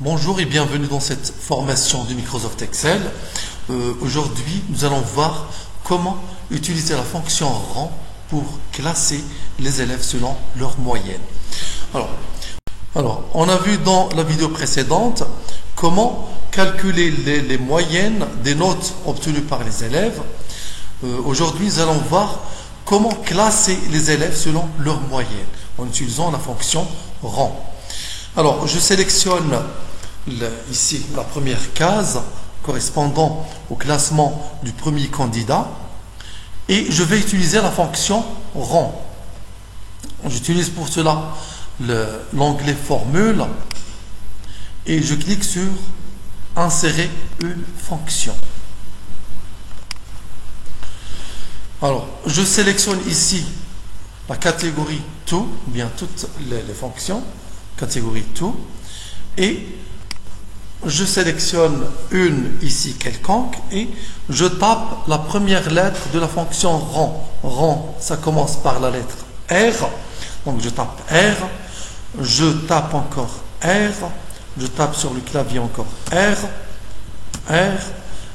Bonjour et bienvenue dans cette formation de Microsoft Excel. Aujourd'hui, nous allons voir comment utiliser la fonction rang pour classer les élèves selon leur moyenne. Alors, on a vu dans la vidéo précédente comment calculer les moyennes des notes obtenues par les élèves. Aujourd'hui, nous allons voir comment classer les élèves selon leur moyenne en utilisant la fonction rang. Alors, je sélectionne ici la première case correspondant au classement du premier candidat et je vais utiliser la fonction rang. J'utilise pour cela l'onglet formule et je clique sur insérer une fonction. Alors, je sélectionne ici la catégorie tout, bien toutes les fonctions, catégorie tout, et je sélectionne une ici quelconque et je tape la première lettre de la fonction rang. Rang, ça commence par la lettre R, donc je tape R, je tape encore R, je tape sur le clavier encore R,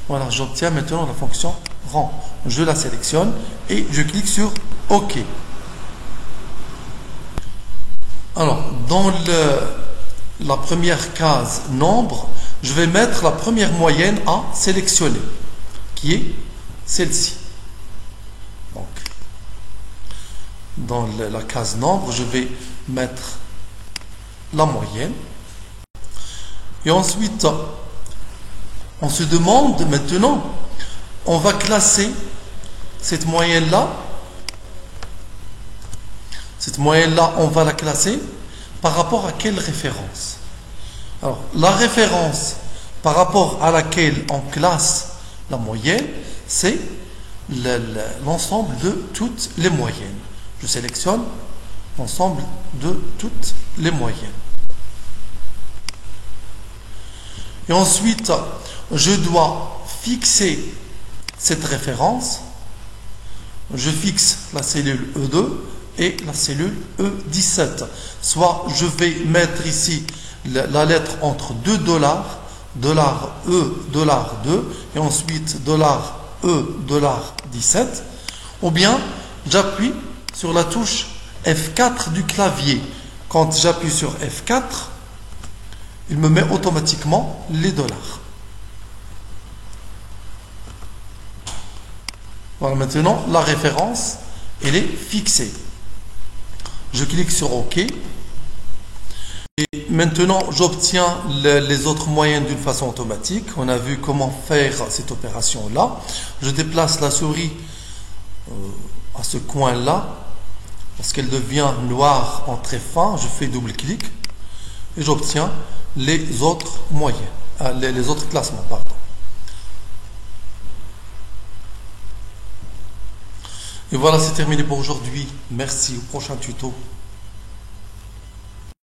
voilà, j'obtiens maintenant la fonction rang. Je la sélectionne et je clique sur OK. Alors, dans la première case nombre, je vais mettre la première moyenne à sélectionner, qui est celle-ci. Donc, dans la case nombre, je vais mettre la moyenne. Et ensuite, on se demande maintenant, on va classer cette moyenne-là. Cette moyenne-là, on va la classer par rapport à quelle référence? Alors, la référence par rapport à laquelle on classe la moyenne, c'est l'ensemble de toutes les moyennes. Je sélectionne l'ensemble de toutes les moyennes. Et ensuite, je dois fixer cette référence. Je fixe la cellule E2 et la cellule E17. Soit je vais mettre ici la lettre entre $2, $E, $2 et ensuite $E, $17, ou bien j'appuie sur la touche F4 du clavier. Quand j'appuie sur F4, il me met automatiquement les dollars. Voilà, maintenant la référence, elle est fixée. Je clique sur OK. Et maintenant, j'obtiens les autres moyennes d'une façon automatique. On a vu comment faire cette opération-là. Je déplace la souris à ce coin-là. Lorsqu'elle devient noire en trait fin, je fais double-clic et j'obtiens les autres moyennes, les autres classements, pardon. Et voilà, c'est terminé pour aujourd'hui. Merci, au prochain tuto.